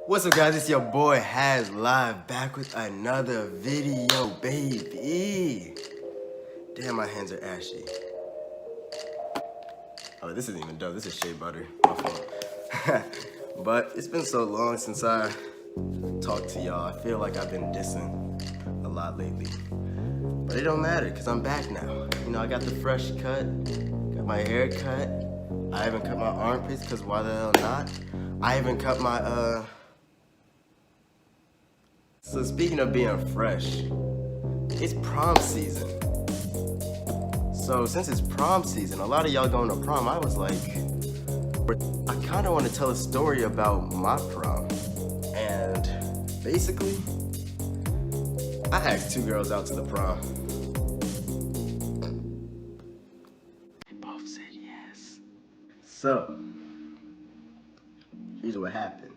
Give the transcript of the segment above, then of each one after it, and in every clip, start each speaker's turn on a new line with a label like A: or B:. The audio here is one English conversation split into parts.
A: What's up, guys? It's your boy Has Live back with another video, baby. Damn, my hands are ashy. Oh, this isn't even dope. This is shea butter. My fault. But it's been so long since I talked to y'all. I feel like I've been dissing a lot lately. But it don't matter, because I'm back now. You know, I got the fresh cut, got my hair cut. I haven't cut my armpits, because why the hell not? I haven't cut my, So speaking of being fresh, it's prom season. So since it's prom season, a lot of y'all going to prom, I was like, I kind of want to tell a story about my prom. And basically, I asked 2 girls out to the prom. They both said yes. So, here's what happened.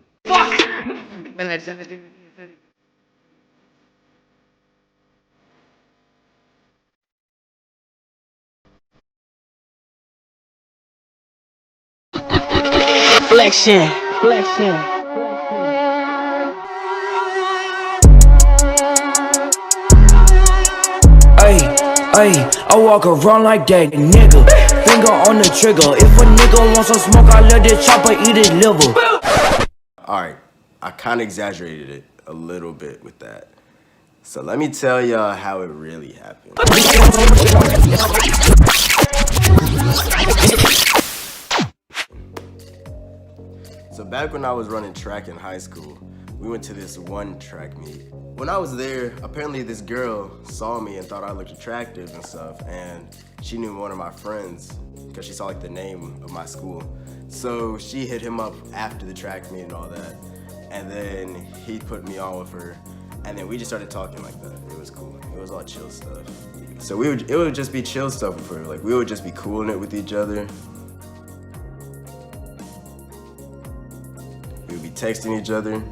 B: Flexion. Ay, I walk around like that nigga. Finger on the trigger. If a nigga wants some smoke, I let this chopper eat his liver.
A: Alright, I kind of exaggerated it a little bit with that. So let me tell y'all how it really happened. So back when I was running track in high school, we went to this one track meet. When I was there, apparently this girl saw me and thought I looked attractive and stuff, and she knew one of my friends because she saw like the name of my school. So she hit him up after the track meet and all that, and then he put me on with her, and then we just started talking like that. It was cool. It was all chill stuff. So it would just be chill stuff with her. Like we would just be cooling it with each other. We would be texting each other.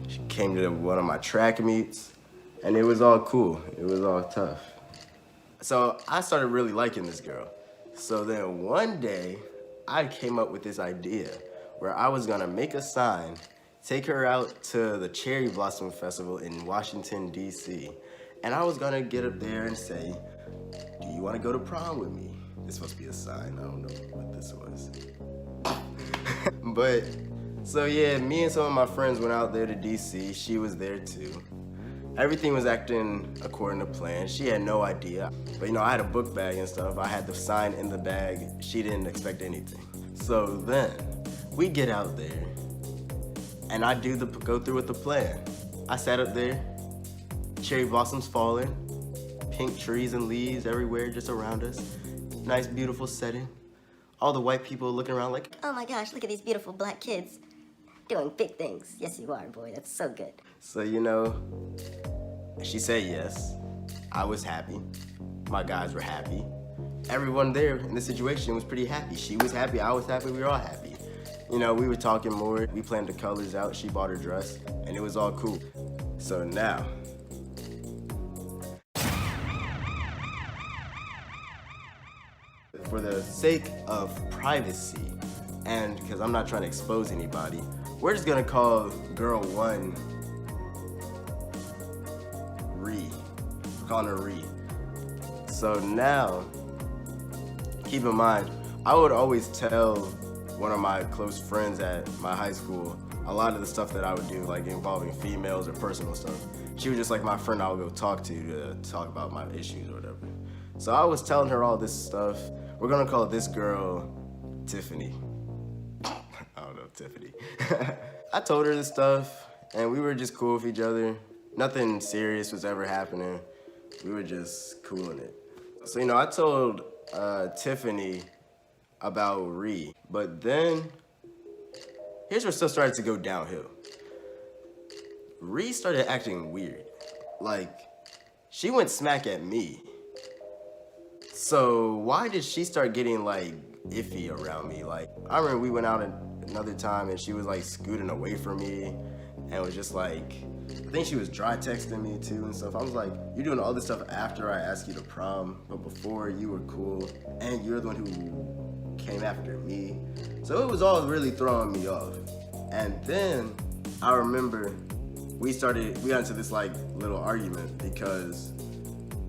A: She came to one of my track meets, and it was all cool. It was all tough. So I started really liking this girl. So then one day, I came up with this idea where I was gonna make a sign, take her out to the Cherry Blossom Festival in Washington, D.C. And I was gonna get up there and say, do you wanna go to prom with me? This supposed to be a sign, I don't know what this was. But, so yeah, me and some of my friends went out there to DC. She was there too. Everything was acting according to plan. She had no idea. But you know, I had a book bag and stuff. I had the sign in the bag. She didn't expect anything. So then, we get out there, and I go through with the plan. I sat up there, cherry blossoms falling, pink trees and leaves everywhere just around us. Nice, beautiful setting. All the white people looking around like,
C: oh my gosh, look at these beautiful black kids doing big things. Yes, you are, boy. That's so good.
A: So, you know, she said yes. I was happy. My guys were happy. Everyone there in the situation was pretty happy. She was happy, I was happy, we were all happy. You know, we were talking more. We planned the colors out. She bought her dress, and it was all cool. So now, for the sake of privacy, and because I'm not trying to expose anybody, we're just gonna call girl 1 Ree. We're calling her Ree. So now, keep in mind, I would always tell one of my close friends at my high school a lot of the stuff that I would do, like involving females or personal stuff. She was just like my friend I would go talk to talk about my issues or whatever. So I was telling her all this stuff. We're gonna call this girl Tiffany. I don't know, Tiffany. I told her this stuff, and we were just cool with each other. Nothing serious was ever happening. We were just cooling it. So, you know, I told Tiffany about Ree, but then here's where stuff started to go downhill. Ree started acting weird. Like, she went smack at me. So why did she start getting like iffy around me? Like, I remember we went out another time and she was like scooting away from me and was just like, I think she was dry texting me too and stuff. I was like, you're doing all this stuff after I asked you to prom, but before you were cool and you're the one who came after me. So it was all really throwing me off. And then I remember we got into this like little argument because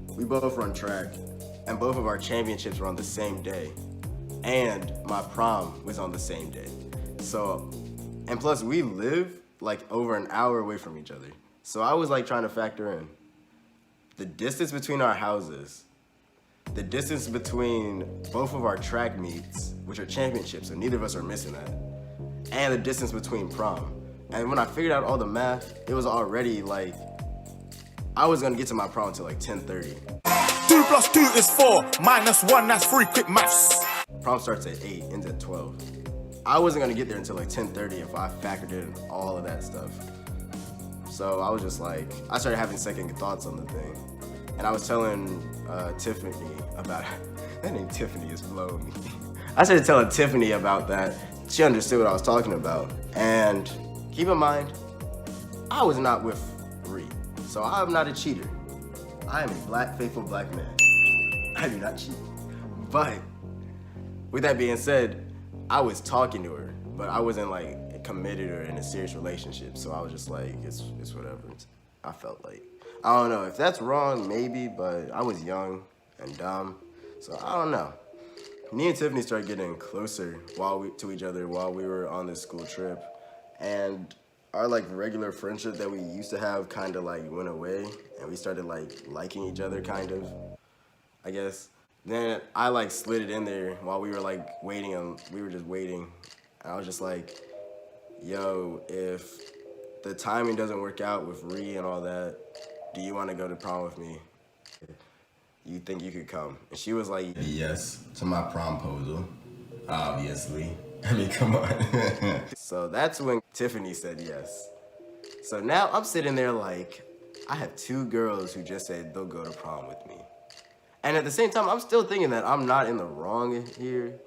A: we both run track and both of our championships were on the same day. And my prom was on the same day. So, and plus we live like over an hour away from each other. So I was like trying to factor in the distance between our houses, the distance between both of our track meets, which are championships, so neither of us are missing that, and the distance between prom. And when I figured out all the math, it was already like, I was gonna get to my prom until like 10:30.
D: 2 + 2 is 4, -1, that's 3, quick maths.
A: Prom starts at 8, ends at 12. I wasn't gonna get there until like 10:30 if I factored in all of that stuff. So I was just like, I started having second thoughts on the thing. And I was telling Tiffany about it. That name Tiffany is blowing me. I started telling Tiffany about that. She understood what I was talking about. And keep in mind, I was not with Ree. So I'm not a cheater. I am a faithful black man. I do not cheat. But with that being said, I was talking to her, but I wasn't like committed or in a serious relationship. So I was just like, it's whatever. I felt like, I don't know if that's wrong, maybe, but I was young and dumb. So I don't know. Me and Tiffany started getting closer to each other while we were on this school trip. And our like regular friendship that we used to have kind of like went away, and we started like liking each other kind of, I guess. Then I like slid it in there while we were like waiting, and we were just waiting. And I was just like, yo, if the timing doesn't work out with Ree and all that, do you want to go to prom with me? You think you could come? And she was like, yes to my promposal, obviously. I mean, come on. So that's when Tiffany said yes. So now I'm sitting there like, I have 2 girls who just said they'll go to prom with me. And at the same time, I'm still thinking that I'm not in the wrong here.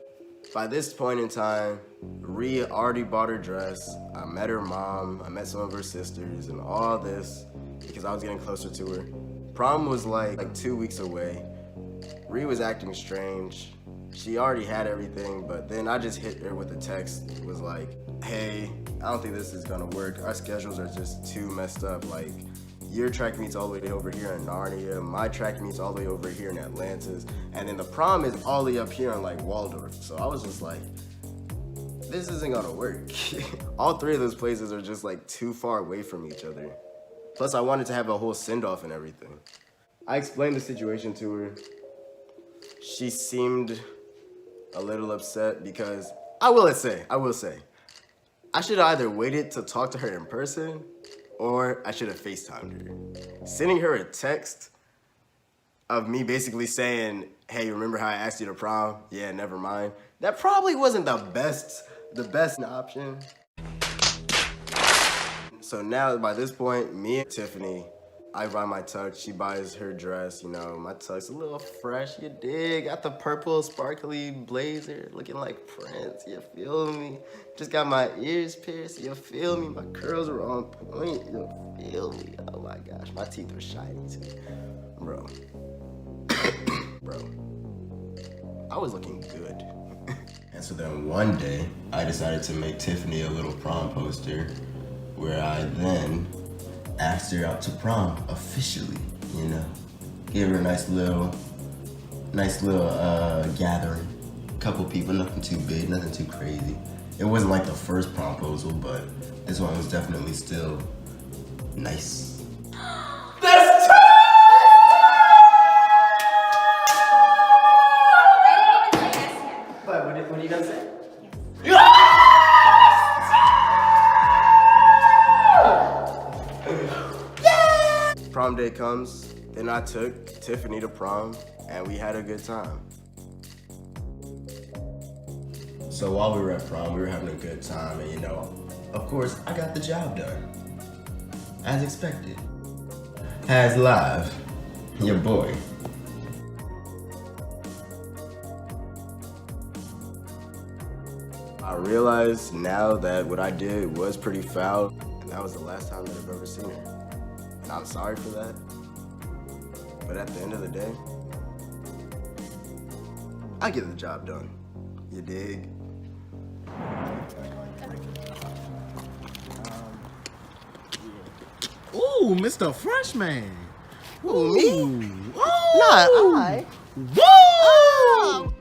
A: By this point in time, Rhea already bought her dress. I met her mom, I met some of her sisters, and all this because I was getting closer to her. Prom was like 2 weeks away. Rhea was acting strange. She already had everything, but then I just hit her with a text. It was like, hey, I don't think this is gonna work. Our schedules are just too messed up. Like, your track meets all the way over here in Narnia, my track meets all the way over here in Atlantis, and then the prom is all the way up here in like Waldorf. So I was just like, this isn't gonna work. All 3 of those places are just like too far away from each other. Plus I wanted to have a whole send-off and everything. I explained the situation to her. She seemed a little upset because, I will say, I should have either waited to talk to her in person or I should have FaceTimed her. Sending her a text of me basically saying, hey, remember how I asked you to prom? Yeah, never mind. That probably wasn't the best option. So now by this point, me and Tiffany, I buy my tux, she buys her dress, you know, my tux a little fresh, you dig? Got the purple sparkly blazer, looking like Prince, you feel me? Just got my ears pierced, you feel me? My curls were on point, you feel me? Oh my gosh, my teeth were shiny too. Bro, I was looking good. And so then one day, I decided to make Tiffany a little prom poster where I then asked her out to prom officially, you know. Gave her a nice little gathering. Couple people, nothing too big, nothing too crazy. It wasn't like the first promposal, but this one was definitely still nice.
E: That's
A: But what are you gonna say? Prom day comes, then I took Tiffany to prom, and we had a good time. So while we were at prom, we were having a good time, and you know, of course, I got the job done. As expected. As live, your boy. I realize now that what I did was pretty foul, and that was the last time that I've ever seen her. And I'm sorry for that, but at the end of the day, I get the job done. You dig?
E: Ooh, Mr. Freshman.
A: Who, me?
E: Ooh.
A: Not I.
E: Woo!